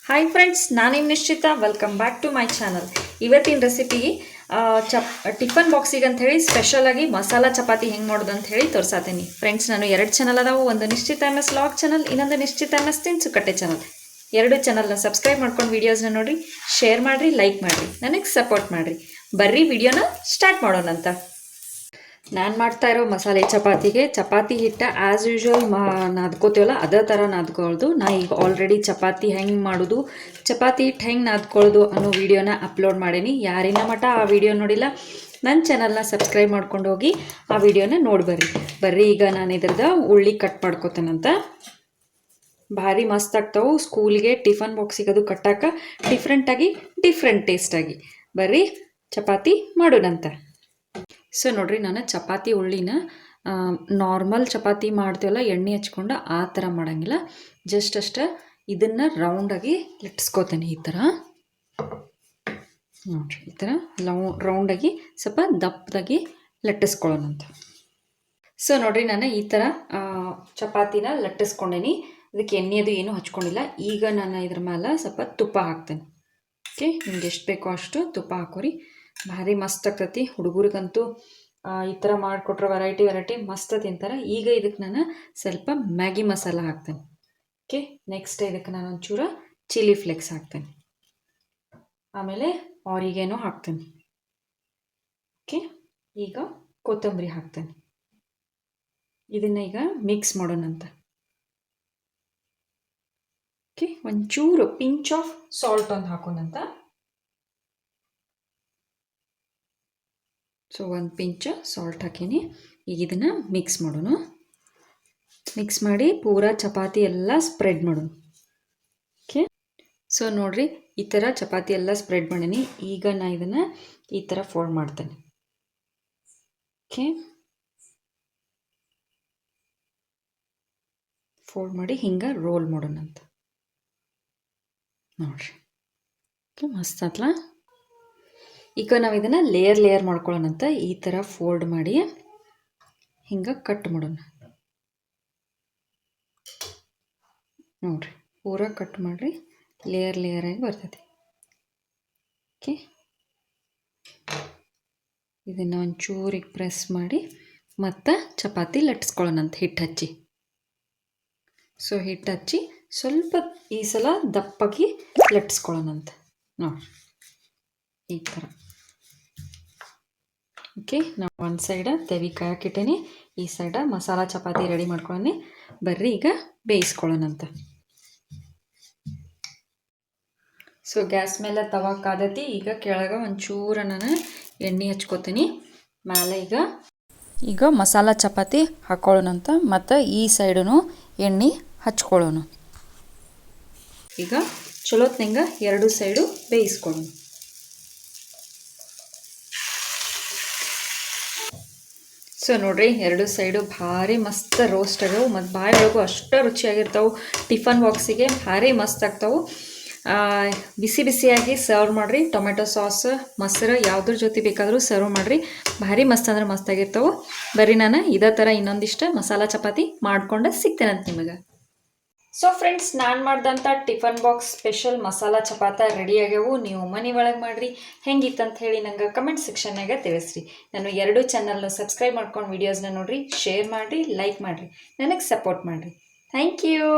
Hi friends, ನಾನು ನಿಮ್ಮ Nishchita. Welcome back to my channel. ಇವತ್ತಿನ ರೆಸಿಪಿ ಟಿಫನ್ ಬಾಕ್ಸಿಗೆ ಅಂತ ಹೇಳಿ ಸ್ಪೆಷಲಾಗಿ ಮಸಾಲ ಚಪಾತಿ ಹೆಂಗೆ ಮಾಡೋದು ಅಂತ ಹೇಳಿ ತೋರಿಸಾತೀನಿ. ಫ್ರೆಂಡ್ಸ್, ನಾನು 2 ಚಾನಲ್ ಅದಾವು. ಒಂದು ನಿಶ್ಚಿತ MS ಲಾಗ್ ಚಾನಲ್, ಇನ್ನೊಂದು ನಿಶ್ಚಿತ MS ತಿನಿಸುಕಟ್ಟೆ ಚಾನಲ್. 2 ಚಾನಲ್ನ ಸಬ್ಸ್ಕ್ರೈಬ್ ಮಾಡ್ಕೊಂಡು ವೀಡಿಯೋಸ್ನ ನೋಡಿ, ಶೇರ್ ಮಾಡಿರಿ, ಲೈಕ್ ಮಾಡಿರಿ, ನನಗೆ ಸಪೋರ್ಟ್ ಮಾಡಿರಿ. ಬರ್ರಿ ವಿಡಿಯೋನ ಸ್ಟಾರ್ಟ್ ಮಾಡೋಣಂತ. ನಾನು ಮಾಡ್ತಾ ಇರೋ ಮಸಾಲೆ ಚಪಾತಿಗೆ ಚಪಾತಿ ಹಿಟ್ಟ ಆ್ಯಸ್ ಯೂಶ್ವಲ್ ನಾದ್ಕೋತೀವಲ್ಲ ಅದೇ ಥರ ನಾದ್ಕೊಳ್ಳೋದು. ನಾ ಈಗ ಆಲ್ರೆಡಿ ಚಪಾತಿ ಹೆಂಗೆ ಮಾಡೋದು, ಚಪಾತಿ ಹಿಟ್ಟು ಹೆಂಗೆ ನಾದ್ಕೊಳ್ಳೋದು ಅನ್ನೋ ವೀಡಿಯೋನ ಅಪ್ಲೋಡ್ ಮಾಡೀನಿ. ಯಾರಿನ ಮಟ್ಟ ಆ ವಿಡಿಯೋ ನೋಡಿಲ್ಲ, ನನ್ನ ಚಾನಲ್ನ ಸಬ್ಸ್ಕ್ರೈಬ್ ಮಾಡ್ಕೊಂಡು ಹೋಗಿ ಆ ವಿಡಿಯೋನ ಬರ್ರಿ. ಈಗ ನಾನು ಇದ್ರದ್ದು ಉಳ್ಳಿ ಕಟ್ ಮಾಡ್ಕೋತೇನಂತ. ಭಾರಿ ಮಸ್ತ್ ಆಗ್ತಾವೆ ಸ್ಕೂಲ್ಗೆ ಟಿಫನ್ ಬಾಕ್ಸಿಗೆ ಅದು ಕಟ್ಟಾಕ, ಡಿಫ್ರೆಂಟ್ ಟೇಸ್ಟಾಗಿ. ಬರ್ರಿ ಚಪಾತಿ ಮಾಡೋಣಂತ. ಸೊ ನೋಡ್ರಿ, ನಾನು ಚಪಾತಿ ಉಳ್ಳಿನ ನಾರ್ಮಲ್ ಚಪಾತಿ ಮಾಡ್ತೀವಲ್ಲ ಎಣ್ಣೆ ಹಚ್ಕೊಂಡು ಆ ಥರ ಮಾಡೋಂಗಿಲ್ಲ. ಜಸ್ಟ್ ಅಷ್ಟೇ ಇದನ್ನು ರೌಂಡಾಗಿ ಲಟ್ಟಿಸ್ಕೋತೇನೆ. ಈ ಥರ ನೋಡ್ರಿ, ಈ ಥರ ರೌಂಡಾಗಿ ಸ್ವಲ್ಪ ದಪ್ಪದಾಗಿ ಲಟ್ಟಿಸ್ಕೊಳ್ಳೋಣಂತ. ಸೊ ನೋಡ್ರಿ, ನಾನು ಈ ಥರ ಚಪಾತಿನ ಲಟ್ಟಿಸ್ಕೊಂಡೇನಿ. ಇದಕ್ಕೆ ಎಣ್ಣೆದು ಏನೂ ಹಚ್ಕೊಂಡಿಲ್ಲ. ಈಗ ನಾನು ಇದ್ರ ಮೇಲೆ ಸ್ವಲ್ಪ ತುಪ್ಪ ಹಾಕ್ತೇನೆ. ಓಕೆ, ನಿಮ್ಗೆ ಎಷ್ಟು ಬೇಕೋ ಅಷ್ಟು ತುಪ್ಪ ಹಾಕೋರಿ. ಭಾರಿ ಮಸ್ತ್ ಆಗ್ತೈತಿ. ಹುಡುಗರಿಗಂತೂ ಈ ಥರ ಮಾಡಿಕೊಟ್ರೆ ವೆರೈಟಿ ಮಸ್ತ್ ತಿಂತಾರೆ. ಈಗ ಇದಕ್ಕೆ ನಾನು ಸ್ವಲ್ಪ ಮ್ಯಾಗಿ ಮಸಾಲ ಹಾಕ್ತೇನೆ. ಓಕೆ, ನೆಕ್ಸ್ಟ್ ಇದಕ್ಕೆ ನಾನು ಒಂಚೂರು ಚಿಲ್ಲಿ ಫ್ಲೇಕ್ಸ್ ಹಾಕ್ತೇನೆ. ಆಮೇಲೆ ಆರಿಗೇನೋ ಹಾಕ್ತೇನೆ. ಓಕೆ, ಈಗ ಕೊತ್ತಂಬರಿ ಹಾಕ್ತೇನೆ. ಇದನ್ನು ಈಗ ಮಿಕ್ಸ್ ಮಾಡೋಣಂತ. ಓಕೆ, ಒಂಚೂರು ಪಿಂಚ್ ಆಫ್ ಸಾಲ್ಟ್ ಒಂದು ಹಾಕೋಣಂತ. ಸೊ 1 ಪಿಂಚ್ ಸಾಲ್ಟ್ ಹಾಕೀನಿ. ಈಗ ಇದನ್ನು ಮಿಕ್ಸ್ ಮಾಡೋಣ. ಮಿಕ್ಸ್ ಮಾಡಿ ಪೂರಾ ಚಪಾತಿ ಎಲ್ಲ ಸ್ಪ್ರೆಡ್ ಮಾಡೋಣ. ಓಕೆ, ಸೊ ನೋಡಿರಿ, ಈ ಥರ ಚಪಾತಿ ಎಲ್ಲ ಸ್ಪ್ರೆಡ್ ಮಾಡೀನಿ. ಈಗ ನಾನು ಇದನ್ನು ಈ ಥರ ಫೋಲ್ಡ್ ಮಾಡ್ತೇನೆ. ಓಕೆ, ಫೋಲ್ಡ್ ಮಾಡಿ ಹಿಂಗೆ ರೋಲ್ ಮಾಡೋಣಂತ. ನೋಡಿರಿ, ಓಕೆ, ಮಸ್ತ್ ಆತ್ಲ. ಈಗ ನಾವು ಇದನ್ನು ಲೇಯರ್ ಮಾಡ್ಕೊಳ್ಳೋಣಂತ. ಈ ಥರ ಫೋಲ್ಡ್ ಮಾಡಿ ಹಿಂಗೆ ಕಟ್ ಮಾಡೋಣ. ನೋಡಿರಿ, ಪೂರ ಕಟ್ ಮಾಡಿರಿ, ಲೇಯರ್ ಆಗಿ ಬರ್ತೈತಿ. ಓಕೆ, ಇದನ್ನು ಒಂಚೂರಿಗೆ ಪ್ರೆಸ್ ಮಾಡಿ ಮತ್ತು ಚಪಾತಿ ಲಟ್ಟಿಸ್ಕೊಳ್ಳೋಣಂತ ಹಿಟ್ಟು ಹಚ್ಚಿ. ಸೊ ಹಿಟ್ಟು ಹಚ್ಚಿ ಸ್ವಲ್ಪ ಈ ಸಲ ದಪ್ಪಾಗಿ ಲಟ್ಟಿಸ್ಕೊಳ್ಳೋಣಂತ. ನೋಡಿ ಈ ಥರ. ಓಕೆ, ನಾವು ಒಂದು ಸೈಡ ತೆವಿ ಕಾಯಕ್ಕಿಟ್ಟೇನಿ, ಈ ಸೈಡ ಮಸಾಲ ಚಪಾತಿ ರೆಡಿ ಮಾಡ್ಕೊಳ್ಳೋಣ. ಬರ್ರಿ ಈಗ ಬೇಯಿಸ್ಕೊಳ್ಳೋಣಂತ. ಸೊ ಗ್ಯಾಸ್ ಮೇಲೆ ತವಾ ಕಾದೈತಿ. ಈಗ ಕೆಳಗೆ ಒಂಚೂರು ನಾನು ಎಣ್ಣೆ ಹಚ್ಕೋತೀನಿ. ಮೇಲೆ ಈಗ ಮಸಾಲ ಚಪಾತಿ ಹಾಕ್ಕೊಳ್ಳೋಣಂತ. ಮತ್ತು ಈ ಸೈಡೂ ಎಣ್ಣೆ ಹಚ್ಕೊಳ್ಳೋಣ. ಈಗ ಚಲೋತ್ನಂಗೆ 2 ಸೈಡು ಬೇಯಿಸ್ಕೊಳ್ಳೋಣ. ಸೊ ನೋಡ್ರಿ, 2 ಸೈಡು ಭಾರಿ ಮಸ್ತ್ ರೋಸ್ಟ್ ಆಗ್ಯಾವು ಮತ್ತು ಬಾಯಿ ಒಳಗೂ ಅಷ್ಟು ರುಚಿಯಾಗಿರ್ತಾವೆ. ಟಿಫನ್ ಬಾಕ್ಸಿಗೆ ಭಾರಿ ಮಸ್ತ್ ಆಗ್ತಾವೆ. ಬಿಸಿಯಾಗಿ ಸರ್ವ್ ಮಾಡಿರಿ. ಟೊಮೆಟೊ ಸಾಸ್, ಮೊಸರು ಯಾವುದ್ರ ಜೊತೆ ಬೇಕಾದರೂ ಸರ್ವ್ ಮಾಡಿರಿ. ಭಾರಿ ಮಸ್ತ್ ಅಂದ್ರೆ ಮಸ್ತಾಗಿರ್ತಾವೆ. ಬರ್ರಿ, ನಾನು ಇದೇ ಥರ ಇನ್ನೊಂದಿಷ್ಟು ಮಸಾಲ ಚಪಾತಿ ಮಾಡ್ಕೊಂಡು ಸಿಗ್ತೇನಂತ ನಿಮಗೆ. ಸೊ ಫ್ರೆಂಡ್ಸ್, ನಾನು ಮಾಡಿದಂಥ tiffin box special masala chapati ready ಆಗ್ಯಾವು. ನೀವು ಮನೆ ಒಳಗೆ ಮಾಡಿರಿ. ಹೆಂಗಿತ್ತಂತ ಹೇಳಿ ನಂಗೆ ಕಮೆಂಟ್ ಸೆಕ್ಷನ್ನಾಗ ತಿಳಿಸ್ರಿ. ನಾನು 2 ಚಾನಲ್ನ ಸಬ್ಸ್ಕ್ರೈಬ್ ಮಾಡ್ಕೊಂಡು ವೀಡಿಯೋಸ್ನ ನೋಡಿರಿ, ಶೇರ್ ಮಾಡಿರಿ, ಲೈಕ್ ಮಾಡಿರಿ, ನನಗೆ ಸಪೋರ್ಟ್ ಮಾಡಿರಿ. Thank you.